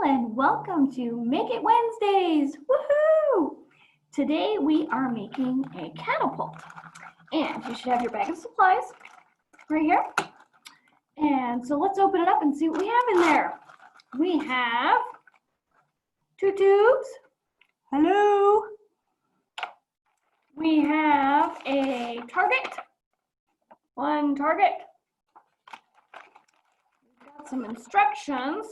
and welcome to Make It Wednesdays. Woohoo! Today we are making a catapult, and you should have your bag of supplies right here. And so let's open it up and see what we have in there. We have 2 tubes. Hello. We have a target. 1 target. Some instructions,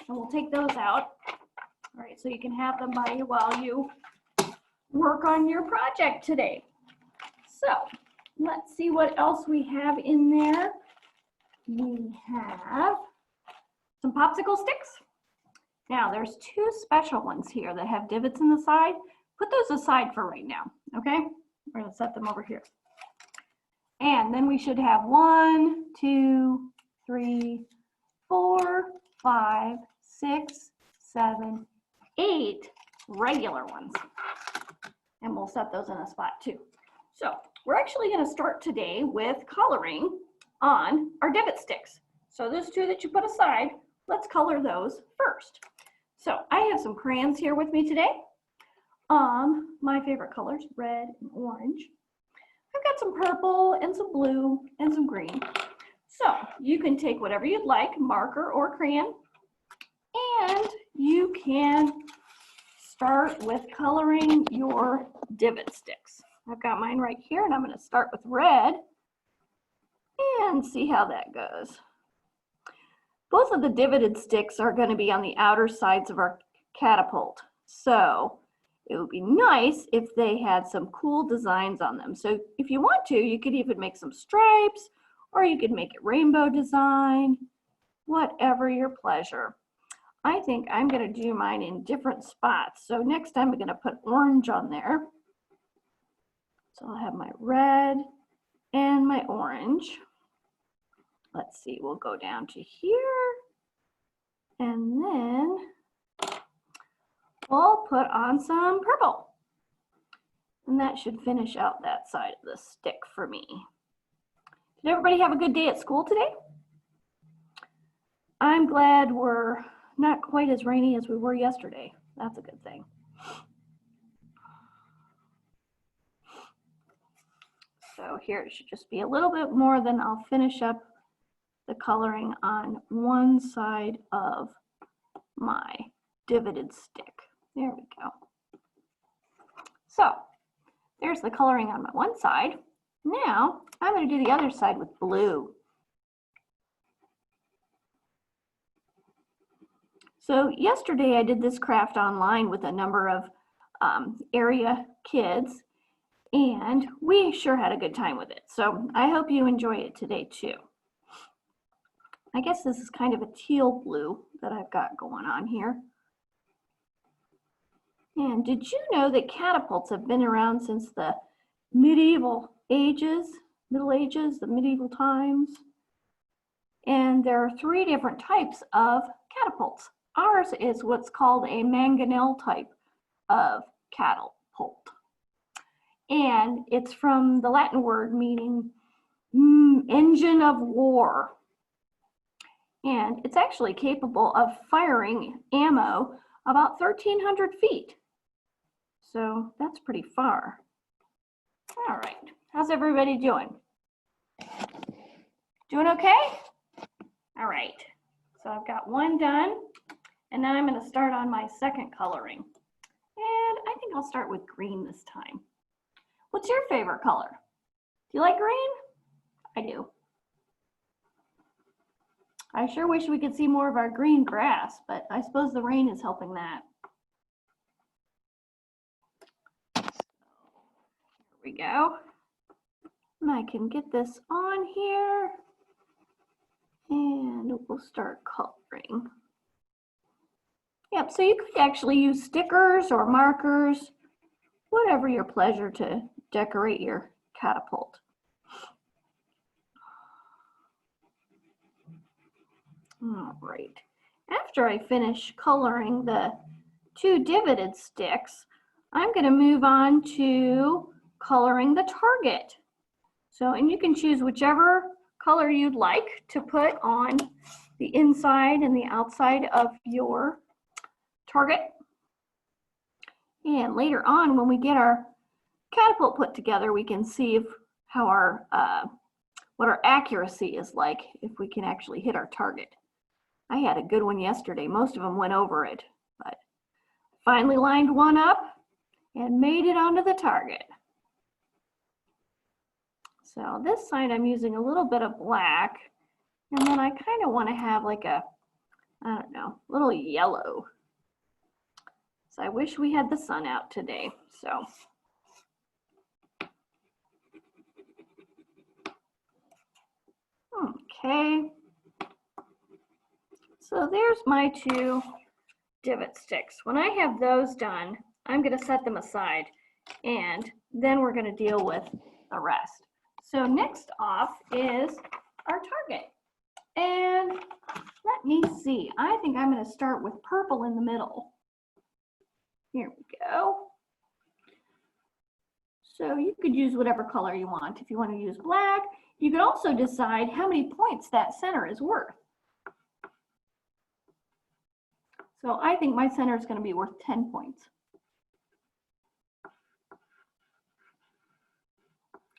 and we'll take those out. All right, so you can have them by you while you work on your project today. So let's see what else we have in there. We have some popsicle sticks. Now there's 2 special ones here that have divots in the side. Put those aside for right now, okay? We're gonna set them over here. And then we should have 1, 2, 3, 4, 5, 6, 7, 8 regular ones. And we'll set those in a spot too. So we're actually going to start today with coloring on our divot sticks. So those 2 that you put aside, let's color those first. So I have some crayons here with me today. My favorite colors, red and orange. I've got some purple and some blue and some green. So you can take whatever you'd like, marker or crayon, and you can start with coloring your divot sticks. I've got mine right here, and I'm going to start with red and see how that goes. Both of the divoted sticks are going to be on the outer sides of our catapult, so it would be nice if they had some cool designs on them. So if you want to, you could even make some stripes, or you could make it rainbow design, whatever your pleasure. I think I'm going to do mine in different spots. So next time I'm going to put orange on there. So I'll have my red and my orange. Let's see, we'll go down to here. And then we'll put on some purple. And that should finish out that side of the stick for me. Did everybody have a good day at school today? I'm glad we're not quite as rainy as we were yesterday. That's a good thing. So here it should just be a little bit more, then I'll finish up the coloring on one side of my divoted stick. There we go. So there's the coloring on my one side. Now, I'm going to do the other side with blue. So yesterday I did this craft online with a number of area kids, and we sure had a good time with it. So I hope you enjoy it today too. I guess this is kind of a teal blue that I've got going on here. And did you know that catapults have been around since the medieval ages, Middle Ages, the medieval times? And there are 3 different types of catapults. Ours is what's called a mangonel type of catapult. And it's from the Latin word meaning engine of war. And it's actually capable of firing ammo about 1,300 feet. So that's pretty far. All right, how's everybody doing? Doing okay? All right, so I've got one done, and now I'm going to start on my second coloring. And I think I'll start with green this time. What's your favorite color? Do you like green? I do. I sure wish we could see more of our green grass, but I suppose the rain is helping that. We go. And I can get this on here and we'll start coloring. Yep, so you could actually use stickers or markers, whatever your pleasure to decorate your catapult. All right, after I finish coloring the 2 divoted sticks, I'm going to move on to coloring the target. So, and you can choose whichever color you'd like to put on the inside and the outside of your target. And later on, when we get our catapult put together, we can see if how our what our accuracy is like, if we can actually hit our target. I had a good one yesterday. Most of them went over it, but finally lined one up and made it onto the target. So this side I'm using a little bit of black, and then I kind of want to have like a, I don't know, little yellow. So I wish we had the sun out today, so. Okay. So there's my two divot sticks. When I have those done, I'm going to set them aside, and then we're going to deal with the rest. So next off is our target. And let me see. I think I'm going to start with purple in the middle. Here we go. So you could use whatever color you want. If you want to use black, you could also decide how many points that center is worth. So I think my center is going to be worth 10 points.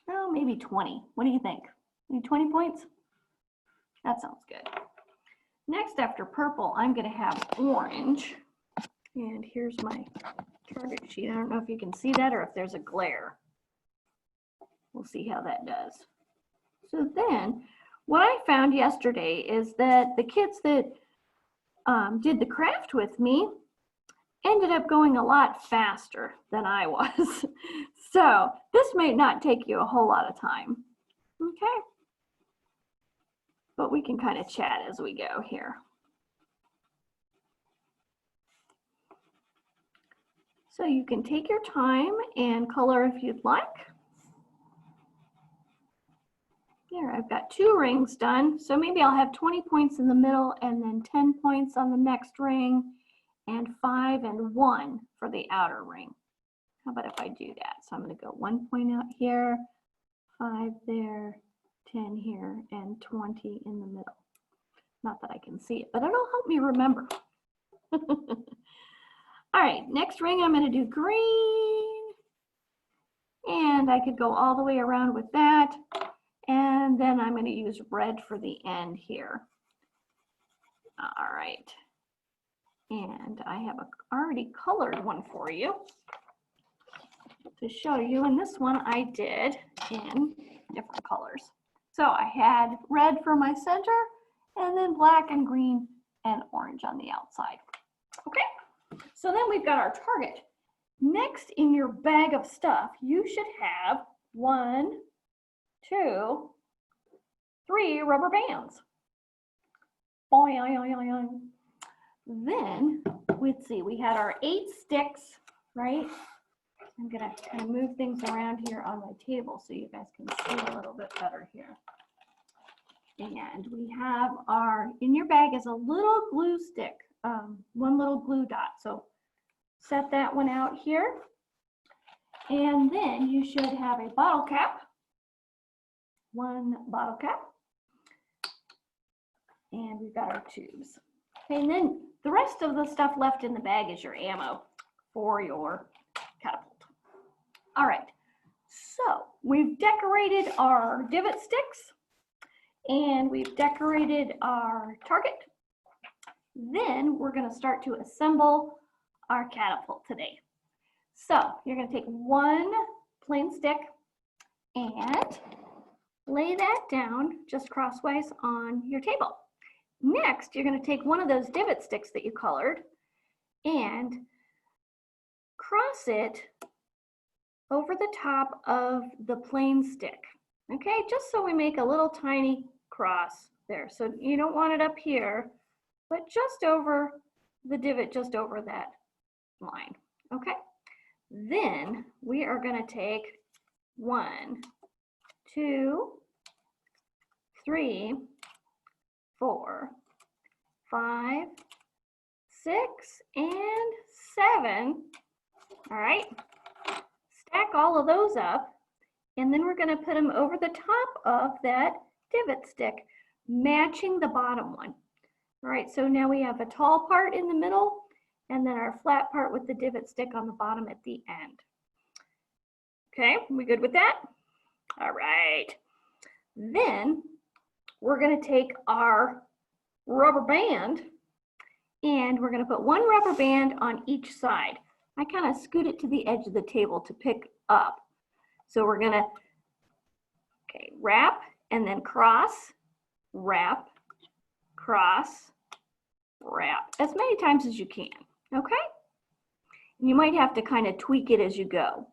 Oh, maybe 20. What do you think? Maybe 20 points? That sounds good. Next, after purple, I'm going to have orange. And here's my target sheet. I don't know if you can see that or if there's a glare. We'll see how that does. So then, what I found yesterday is that the kids that did the craft with me ended up going a lot faster than I was. So this may not take you a whole lot of time. Okay. But we can kind of chat as we go here. So you can take your time and color if you'd like. There, I've got 2 rings done. So maybe I'll have 20 points in the middle and then 10 points on the next ring and 5 and 1 for the outer ring. How about if I do that? So I'm going to go 1 point out here, 5 there, 10 here, and 20 in the middle. Not that I can see it, but it'll help me remember. All right, next ring I'm going to do green. And I could go all the way around with that. And then I'm going to use red for the end here. All right. And I have already colored one for you to show you. And this one I did in different colors. So I had red for my center, and then black and green and orange on the outside. Okay. So then we've got our target. Next in your bag of stuff, you should have 1, 2, 3 rubber bands. Then, let's see, we had our 8 sticks, right? I'm gonna kind of move things around here on my table so you guys can see a little bit better here. And we have our, in your bag is a little glue stick, 1 little glue dot. So set that one out here. And then you should have a bottle cap, 1 bottle cap. And we've got our tubes. Okay, and then the rest of the stuff left in the bag is your ammo for your catapult. All right, so we've decorated our divot sticks and we've decorated our target. Then we're going to start to assemble our catapult today. So you're going to take 1 plain stick and lay that down just crosswise on your table. Next, you're going to take one of those divot sticks that you colored and cross it over the top of the plain stick. Okay, just so we make a little tiny cross there. So you don't want it up here, but just over the divot, just over that line. Okay, then we are going to take 1, 2, 3, 4, 5, 6, and 7. All right, stack all of those up, and then we're going to put them over the top of that divot stick, matching the bottom one. All right, so now we have a tall part in the middle and then our flat part with the divot stick on the bottom at the end. Okay, we good with that? All right. Then we're going to take our rubber band and we're going to put one rubber band on each side. I kind of scoot it to the edge of the table to pick up. So we're going to, okay, wrap and then cross, wrap, cross, wrap, as many times as you can, okay? You might have to kind of tweak it as you go.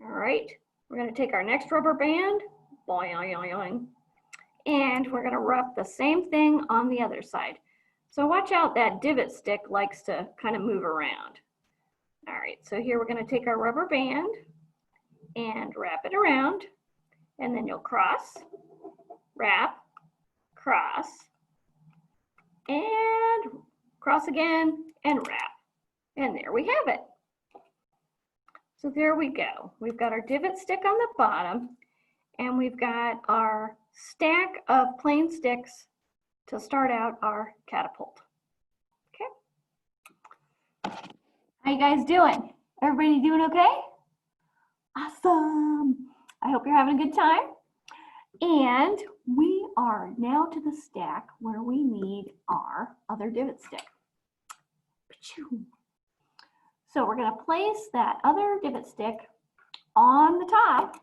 All right, we're going to take our next rubber band, boing, and we're going to wrap the same thing on the other side. So watch out, that divot stick likes to kind of move around. All right, so here we're going to take our rubber band and wrap it around, and then you'll cross, wrap, cross, and cross again, and wrap. And there we have it. So there we go. We've got our divot stick on the bottom, and we've got our stack of plain sticks to start out our catapult. Okay. How you guys doing? Everybody doing okay? Awesome. I hope you're having a good time. And we are now to the stack where we need our other divot stick. So we're going to place that other divot stick on the top,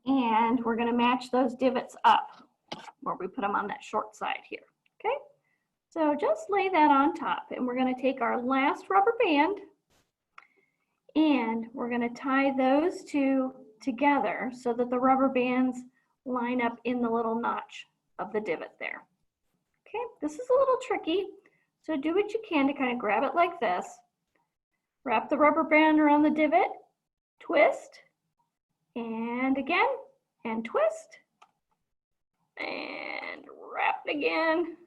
and we're going to match those divots up where we put them on that short side here. Okay, so just lay that on top, and we're going to take our last rubber band and we're going to tie those two together so that the rubber bands line up in the little notch of the divot there. Okay, this is a little tricky, so do what you can to kind of grab it like this. Wrap the rubber band around the divot, twist, and again, and twist, and wrap again,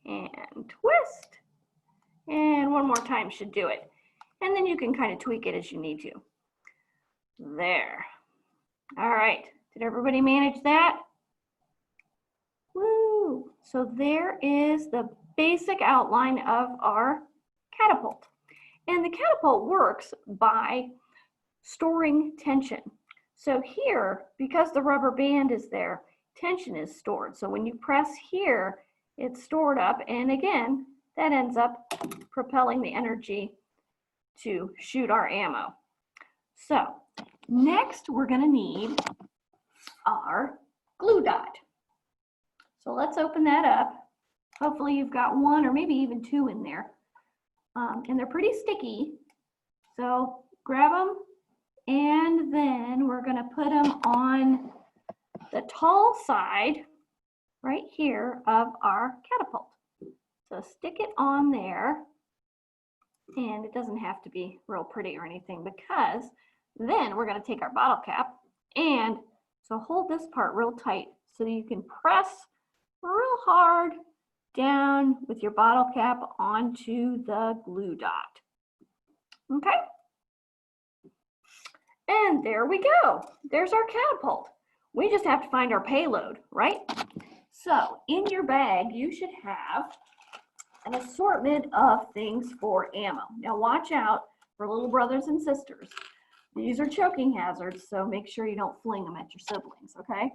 and twist, and one more time should do it. And then you can kind of tweak it as you need to. There. All right, did everybody manage that? Woo! So there is the basic outline of our catapult. And the catapult works by storing tension. So here, because the rubber band is there, tension is stored. So when you press here, it's stored up, and again, that ends up propelling the energy to shoot our ammo. So next we're going to need our glue dot. So let's open that up. Hopefully you've got one or maybe even two in there. And they're pretty sticky, so grab them, and then we're going to put them on the tall side right here of our catapult. So stick it on there, and it doesn't have to be real pretty or anything, because then we're going to take our bottle cap, and so hold this part real tight so you can press real hard down with your bottle cap onto the glue dot. Okay? And there we go. There's our catapult. We just have to find our payload, right? So in your bag, you should have an assortment of things for ammo. Now watch out for little brothers and sisters. These are choking hazards, so make sure you don't fling them at your siblings, okay?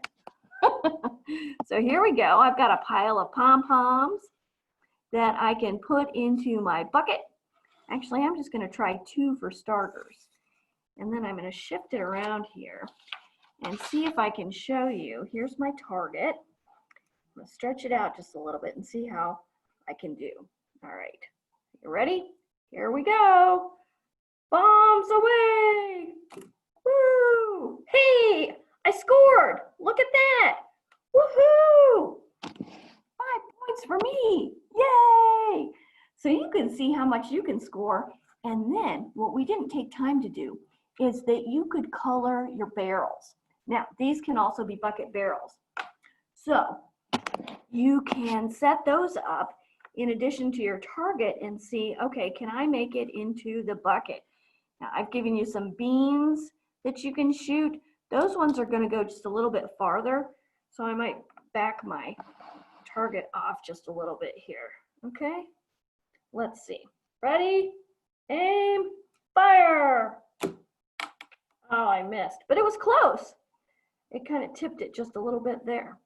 So here we go. I've got a pile of pom-poms that I can put into my bucket. Actually, I'm just going to try 2 for starters. And then I'm going to shift it around here and see if I can show you. Here's my target. I'm going to stretch it out just a little bit and see how I can do. All right. You ready? Here we go. Bombs away. Woo! Hey, I scored. Look at that. Woohoo! 5 points for me. Yay! So you can see how much you can score. And then what we didn't take time to do is that you could color your barrels. Now, these can also be bucket barrels. So you can set those up in addition to your target and see, okay, can I make it into the bucket? Now, I've given you some beans that you can shoot. Those ones are going to go just a little bit farther, so I might back my target off just a little bit here. Okay, let's see. Ready, aim, fire. Oh, I missed, but it was close. It kind of tipped it just a little bit there.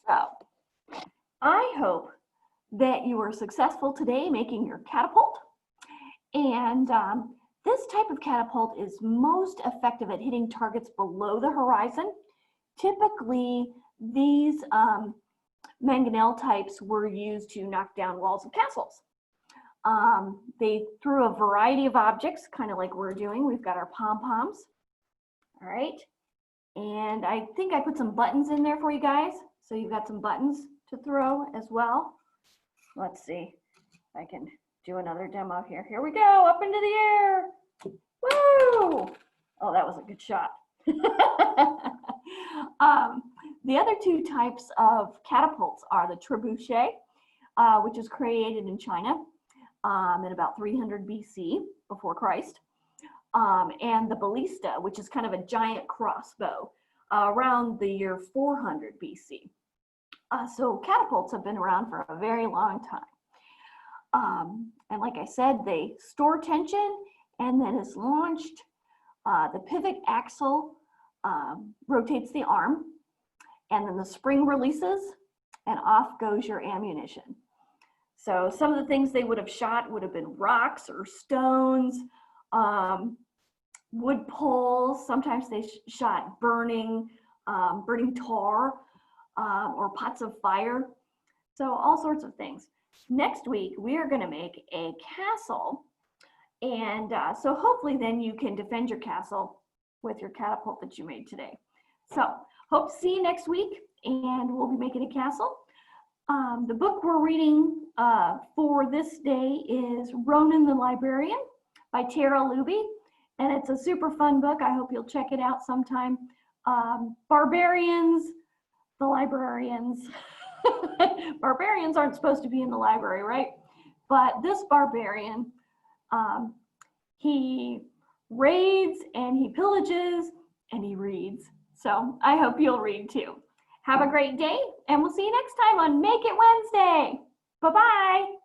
So I hope that you were successful today making your catapult. And this type of catapult is most effective at hitting targets below the horizon. Typically, these mangonel types were used to knock down walls of castles. They threw a variety of objects, kind of like we're doing. We've got our pom-poms, all right? And I think I put some buttons in there for you guys. So you've got some buttons to throw as well. Let's see if I can do another demo here. Here we go, up into the air. Woo! Oh, that was a good shot. The other two types of catapults are the trebuchet, which was created in China in about 300 BC, before Christ, and the ballista, which is kind of a giant crossbow, around the year 400 BC. So catapults have been around for a very long time. And like I said, they store tension and then it's launched. The pivot axle rotates the arm, and then the spring releases and off goes your ammunition. So some of the things they would have shot would have been rocks or stones, wood poles. Sometimes they shot burning tar or pots of fire. So all sorts of things. Next week, we are going to make a castle. And so hopefully then you can defend your castle with your catapult that you made today. So hope to see you next week, and we'll be making a castle. The book we're reading for this day is Ronan the Librarian by Tara Luby, and it's a super fun book. I hope you'll check it out sometime. Barbarians, the librarians. Barbarians aren't supposed to be in the library, right? But this barbarian, he raids and he pillages and he reads. So I hope you'll read too. Have a great day, and we'll see you next time on Make It Wednesday. Bye-bye.